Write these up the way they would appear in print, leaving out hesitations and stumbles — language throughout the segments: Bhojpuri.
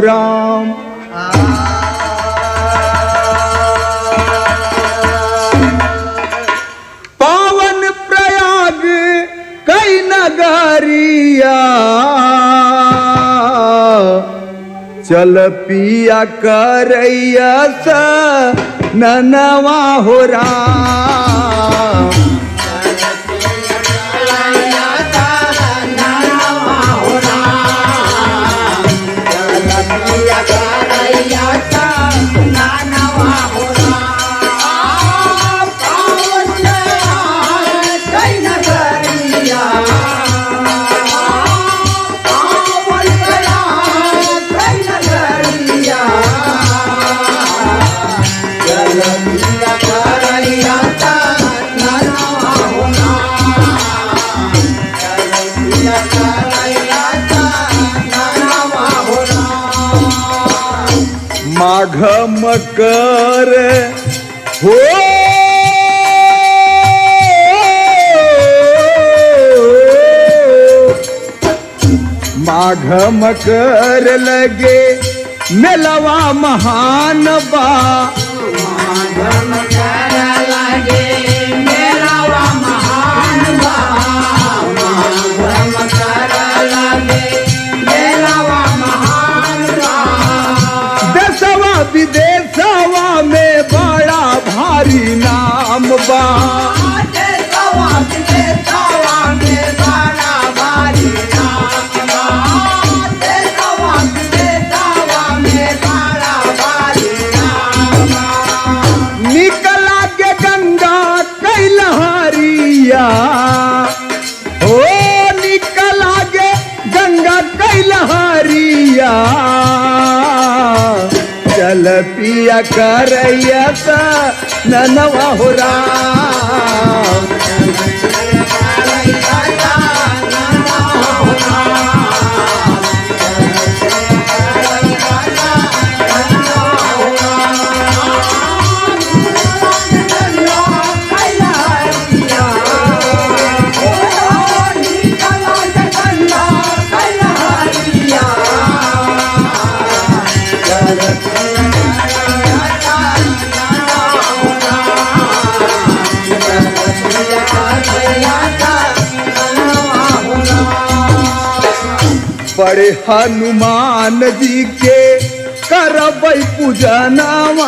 राम। पावन प्रयाग कई नगरिया चल पिया करैया सा ननवा हो राम। माघ मकर हो माघ मकर लगे मेलवा महान बा। माघ मकर लगे मेलवा महान बा। माघ मकर लगे मेलवा महान बा। देशवा विदेशवा में बड़ा भारी नाम बा। देशवा विदेशवा में बड़ा भारी नाम बा। देशवा विदेशवा में बड़ा भारी नाम बा। निकला के गंगा कैलहरिया ओ निकला के गंगा कैलहरिया चल पिया करैया सा ननवा हो राम। बड़े हनुमान जी के करबै पूजनवा।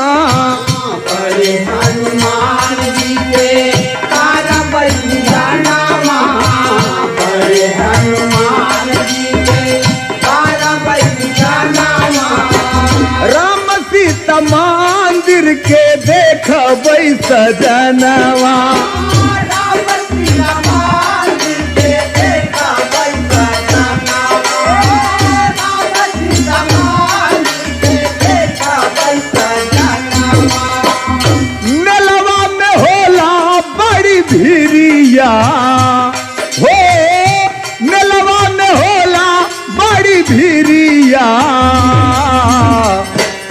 बड़े हनुमान जी के करबै पूजनवा। बड़े हनुमान जी के करबै पूजनवा। राम सीता मंदिर के देखबै सजनवा। भिरिया हो मेलवा में होला बड़ी भिरिया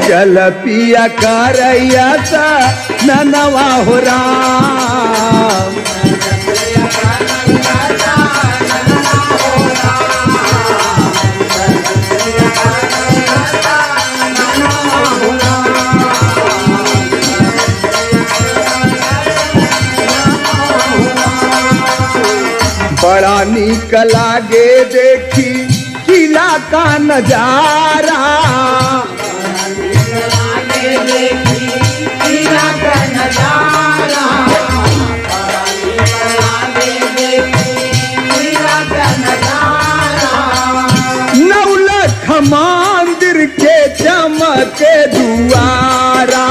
चल पिया करैया सा ननवा हो राम। बड़ा नीक लागे देखी किला का नजारा। नौलख मंदिर के चमके दुआरा।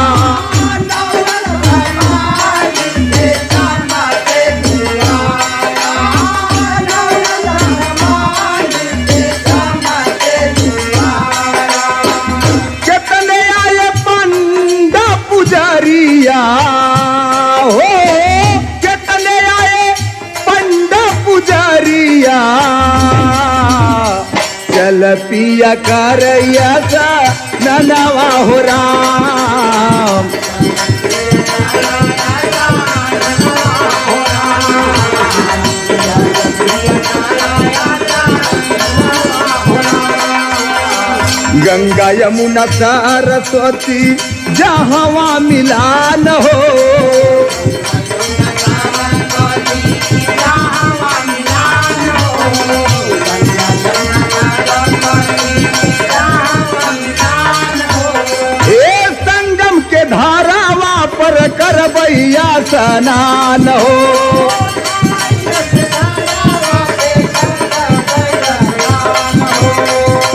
हो कितने आए पंडा पुजारिया चल पिया करैया सा ननवा हो राम। गंगा यमुना सरस्वती जहवा मिलान हो। हे संगम के धारावा पर करबैया स्नान हो।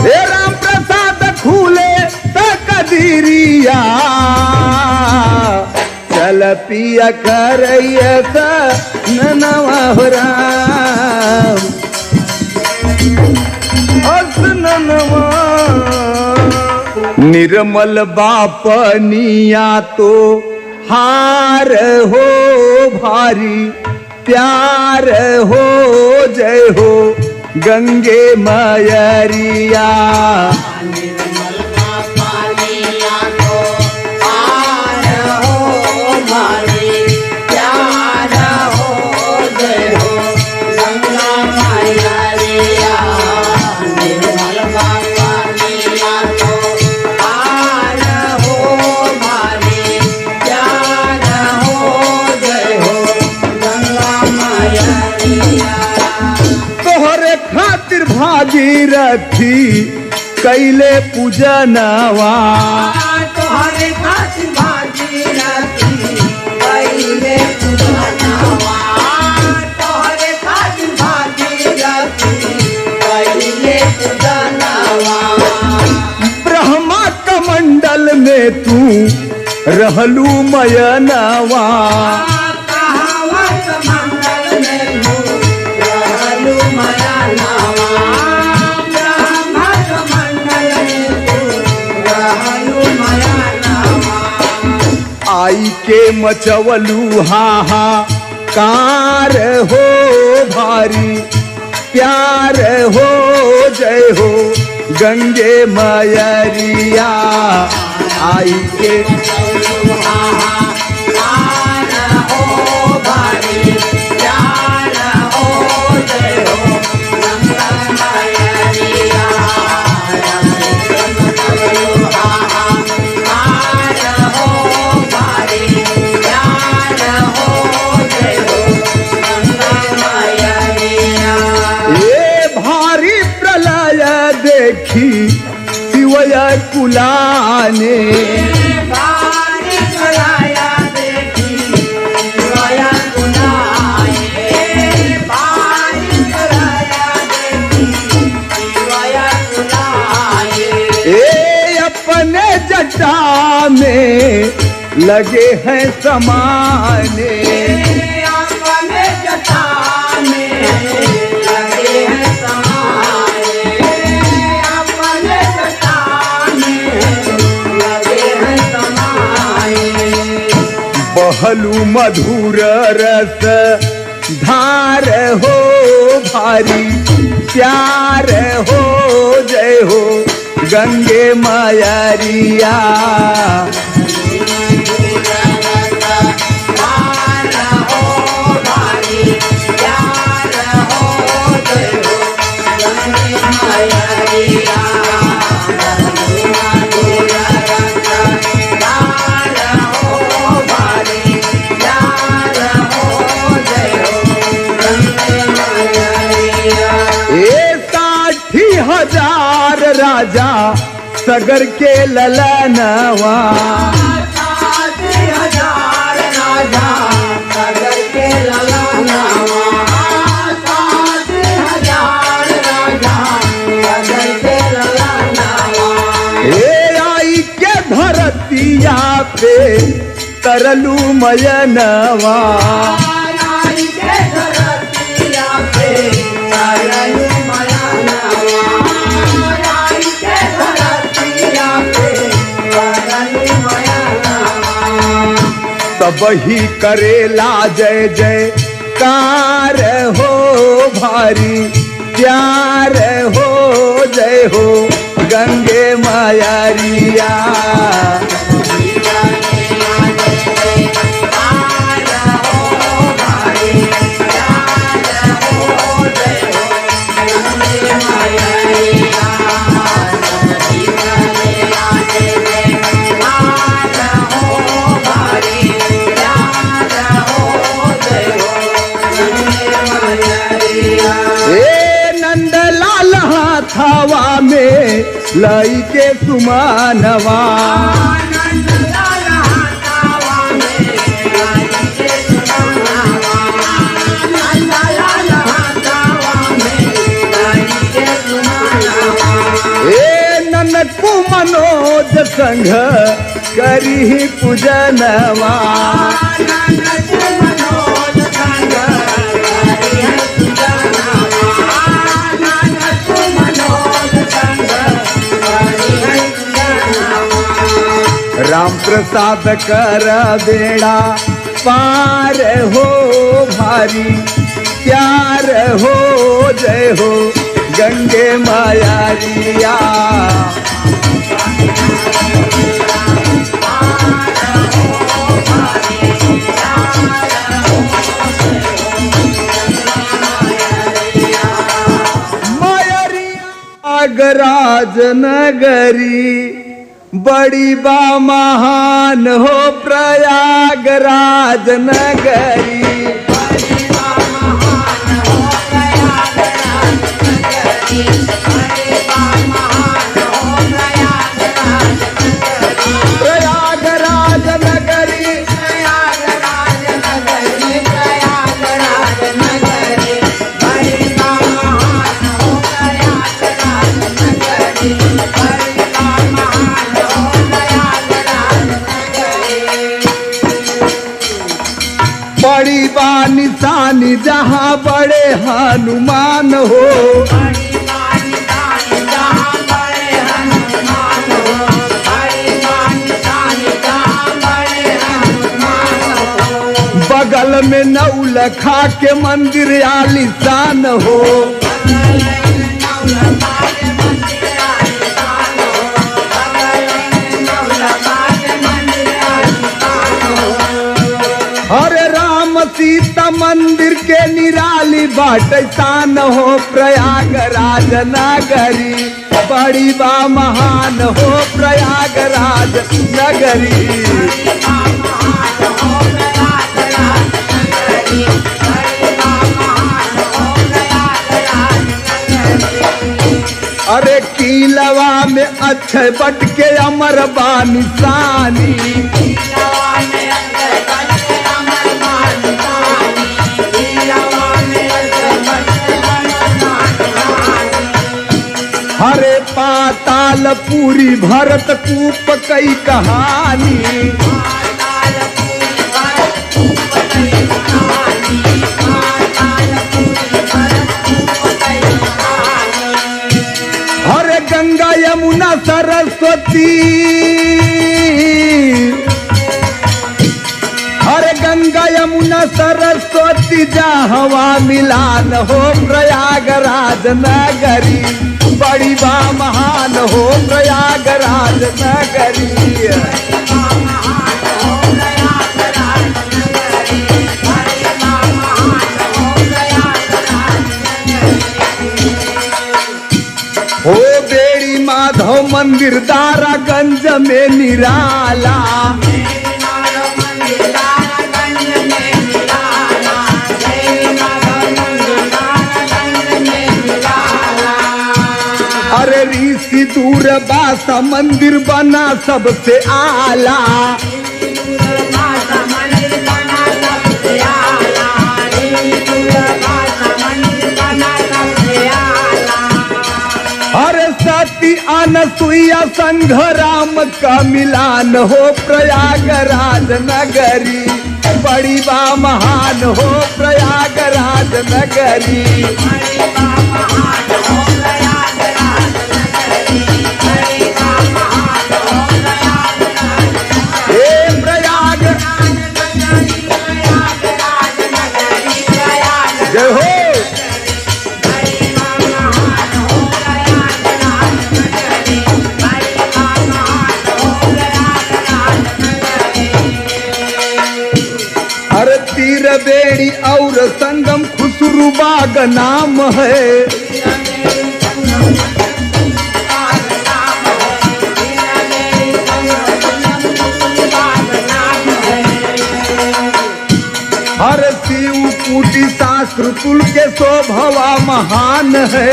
हे राम प्रसाद खूले त कदीरिया चल पिया करैया ननवा हो राम ननवा। निर्मल बापनिया तो हार हो भारी प्यार हो जय हो गंगे मयरिया। निर्मल पानिया को पार हो भारी प्यार हो जय हो गंगा मयरिया। निर्मल पानिया को पार हो भारी प्यार हो जय हो गंगा मयरिया। तोहरे खातिर भागीरथी कैले पूजनवा। तोहरे खातिर भागीरथी कैले पूजनवा। तोहरे खातिर भागीरथी कैले पूजनवा। ब्रह्मा कमंडल में तू रहलू मयनवा। कहावत मंगल में तू रहलू मयनवा। ब्रह्मत मंगल में तू रहलू मयनवा। आई के मचवलू हाहा कार हो भारी प्यार हो जय हो गंगे मयरिया। आई के देखी शिवया कुलाने। भारी प्रलय देखी शिवया कुलाने। भारी प्रलय देखी शिवया कुलाने। ए अपने जटा में लगे हैं समाने। अपने जटा में लगे हैं समाने। अपने जटा में लगे हैं समाने। बहलू मधुर रस धार हो भारी प्यार हो जय हो गंगे मयरिया। राजा सगर के ललनवा। 60,000 राजा सगर के ललनवा। 60,000 राजा सगर के ललनवा। ए आई के धरतिया पे तरलू मयनवा। आई के धरतिया पे तरलू मयनवा। सबही करेला जय जय कार हो भारी प्यार हो जय हो गंगे मयरिया। Yeah. लाई के सुमानवा नंद लाला हाथावा में लाई के सुमानवा नंद लाला हाथावा में लाई के सुमानवा ए ननकु मनोज संग करी पूजनवा ननकु मनोज संग करी पूजनवा ननकु मनोज संग करी पूजनवा राम प्रसाद कर बेड़ा पार हो भारी प्यार हो जय हो गंगे माया रिया प्रयागराज नगरी बड़ी बा महान हो प्रयागराज नगरी प्रयागराज नगरी बड़ी बा निशानी जहाँ बड़े हनुमान हो बगल में नौलखा के मंदिर आलीशान हो हरे राम सीता मंदिर के निराली बाट शान हो प्रयागराज नगरी बड़ी बा महान हो प्रयागराज नगरी अरे कीलवा में अच्छे बट के अमर बानिसानी हरे पाताल पूरी भरत कूप कई कहानी हरे गंगा यमुना सरस्वती हरे गंगा यमुना सरस्वती जहवा मिलान हो प्रयागराज नगरी बड़ी बा महान हो प्रयागराज नगरी हो बेड़ी माधव मंदिर दारागंज में निराला अरे ऋषि दूर बासा मंदिर बना सबसे आला हरे सती अनसुईया संघ राम का मिलान हो प्रयागराज नगरी बड़ी बा महान हो प्रयागराज नगरी जय हो हर तीर बेड़ी और संगम खुसरू बाग नाम है हर शिव कूटी शास्त्र कुल के शोभवा महान है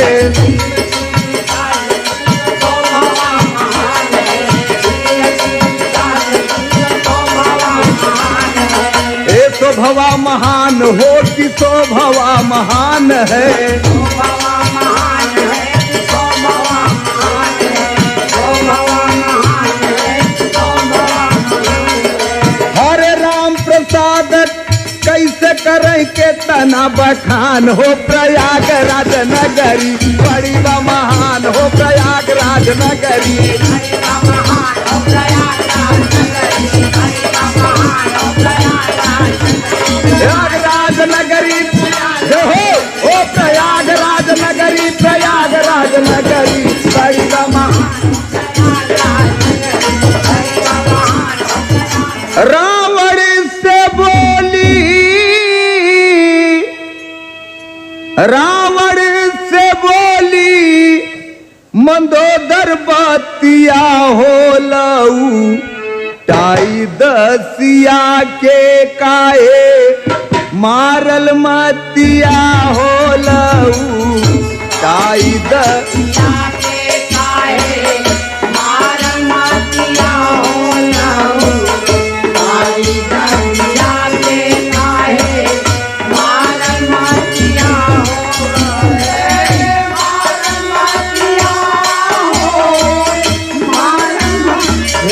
शोभवा महान हो कि शोभवा महान है। शोभवा महान है, शोभवा महान है, शोभवा महान है, शोभवा महान है। हरे राम प्रसाद कैसे करें के तना बखान हो प्रयागराज नगरी बड़ी बा महान हो प्रयागराज नगरी। प्रयागराज नगरी हो प्रयागराज नगरी प्रयागराज नगरी बड़ी बा महान। रावण से बोली रावण से बोली मंदोदर बतिया हो लऊ टाई दसिया के काहे मारल मतिया हो लऊ टाई दसिया के काहे मारल मतिया हो लऊ टाई दसिया के काहे मारल मतिया हो मारल मतिया हो मारल मतिया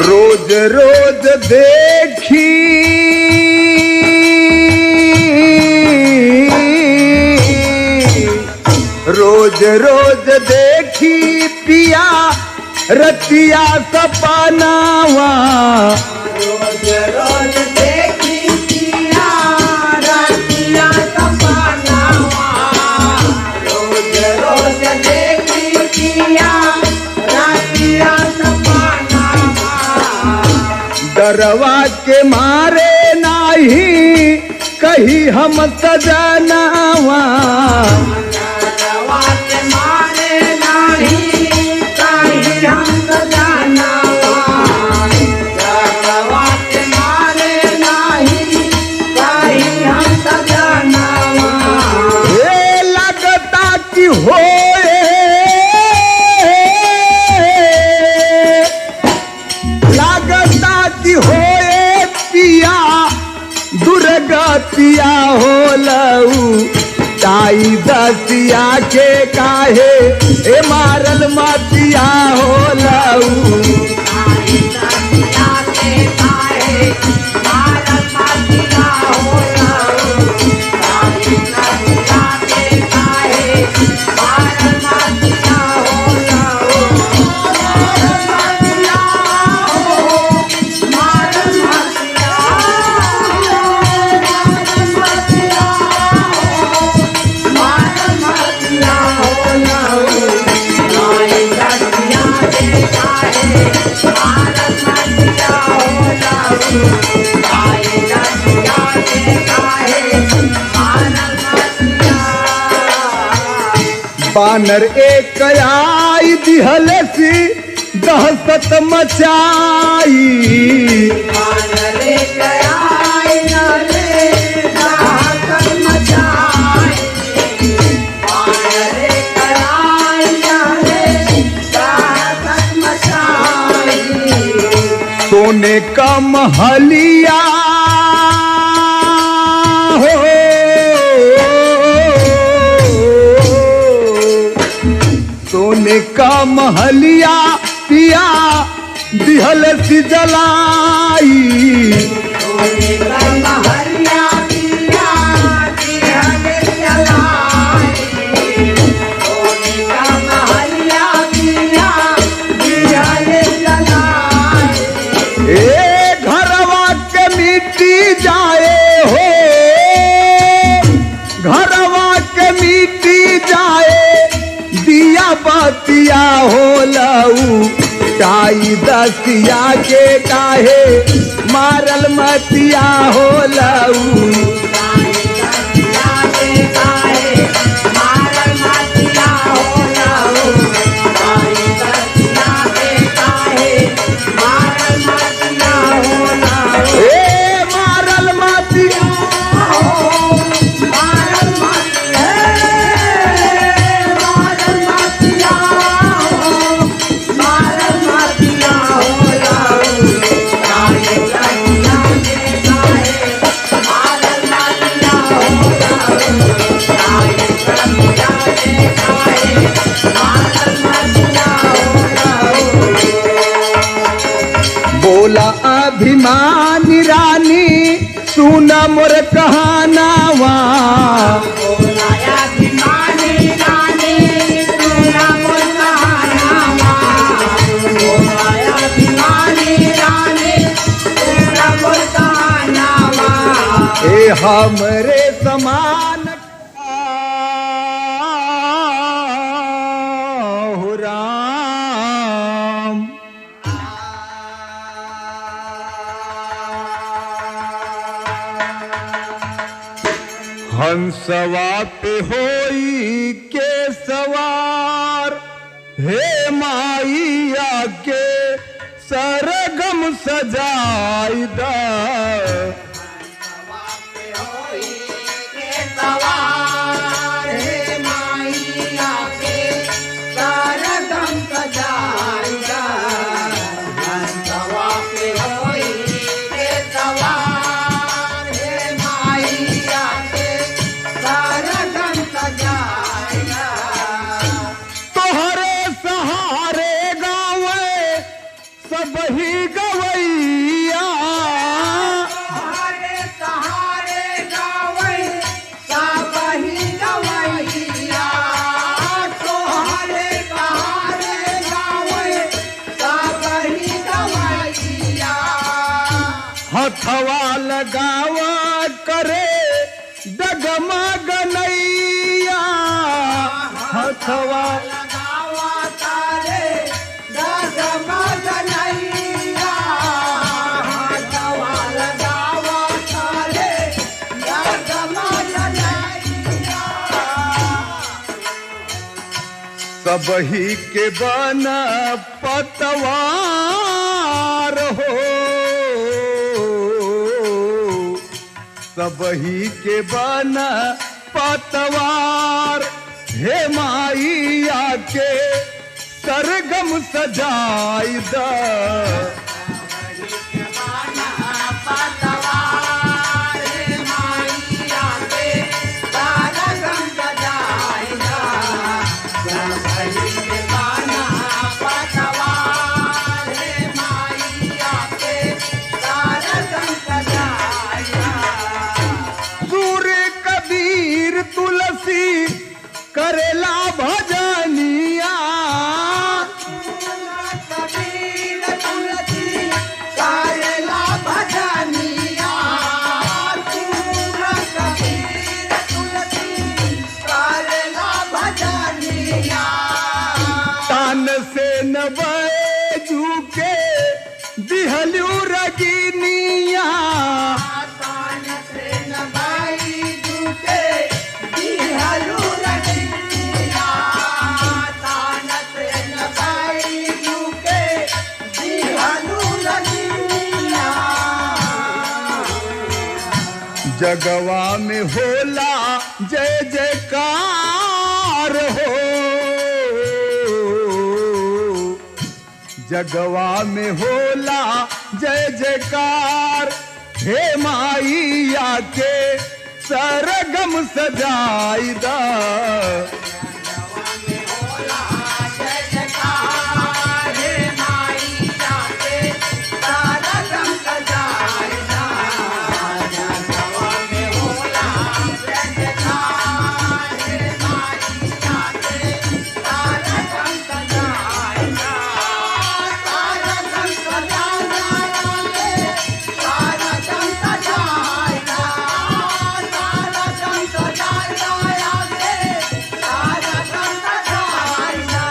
रोज रोज देखी रोज रोज देखी पिया रतिया सपनावा रोज रोज देखी पिया रतिया सपनावा रोज रोज देखी पिया रतिया सपनावा डरवा के मारे नाही कही हम सजनावा डरवा के मारे नाही कही हम सजनावा डरवा के मारे नाही कही हम सजनावा ये लगता कि होए लगता कि होए पिया दुर्गतिया हो लऊ ताई दसिया के काहे ए मारल मतिया हो लऊ ताई दसिया के काहे मारल मतिया हो लऊ ताई दसिया के काहे मारल मतिया हो लऊ मारल मतिया हो मारल मतिया मारल मतिया हो लऊ ताई दसिया के काहे मारल मतिया हो लऊ ताई दसिया के काहे मारल मतिया बानर एक आई दिहलसी दहशत मचाई बानरे कराई नले दहशत मचाई बानरे कराई नले दहशत मचाई सोने का महलिया हो सोने का महलिया पिया दिहल सी जलाई सोने का महलिया पिया दिहल जलाई सोने का महलिया पिया दिहल जलाई ए घरवा के मिट्टी जाए हो घरवा के मिट्टी जाए दिया बतिया हो लऊ टाई दसिया के काहे मारल मतिया हो लऊ ताई दसिया के काहे मारल मतिया होला अभिमानी रानी सुन मोर कहानावा बोलाया भिमानी रानी सुना मोर कहानावा बोलाया भिमानी रानी सुना मोर कहानावा ए हमरे समान हो राम हंसवा पे होई के सवार हे माइया के सरगम सजाई दा सवार हे माइया के सरगम सजाइदा हंसवा पे होई के सवार हे माइया के सरगम सजाइदा तोहरे सहारे गावे सब ही गवैया हरे सहारे गावे सबही गवैया तोहरे सहारे गावे सबही गवैया हथवा लगावा करे डगमग नैया हथवा लगावा तारे डगमग नैया हथवा लगावा तारे डगमग नैया सबही के बन पतवार हो सबही के बन पतवार हे माइया के सरगम सजाई दा पतवार हे माइया के सरगम सजाइदा सबही के बाना पतवार हे माइया के सरगम सजाइदा सूर्य कबीर तुलसी करेला भजनिया कबीर तुलसी करेला भजनिया कबीर तुलसी करेला भजनिया तान से नबू के दिहलू रगिनिया तान से नबाई झूठे दिहलू रजिया तान से नबाई झूठे दिहलू रजिया जगवा में होला जय जयकार हो जगवा में होला जय जयकार हे माइया के सरगम सजाई दा जय जयकार हे माइया के सरगम सजाइदा जगवा में होला जय जयकार हे माइया के सरगम सजाइदा सरगम सजाइदा सरगम सजाइदा सरगम सजाइदा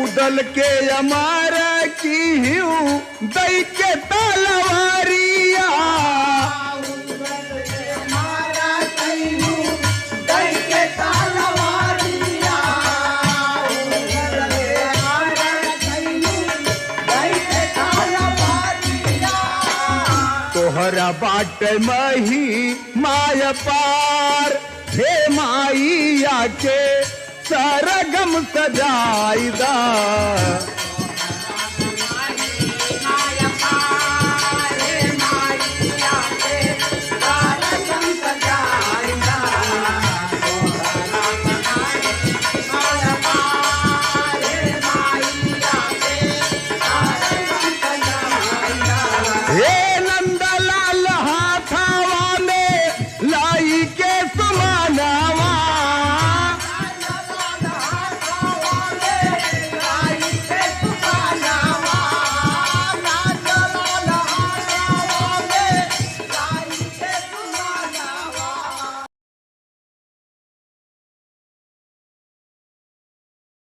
उदल के अमार की हूँ दई के तलवारिया तोहरा बाट मही माय पार हे माइया के सरगम सजाइदा हे नंदलाल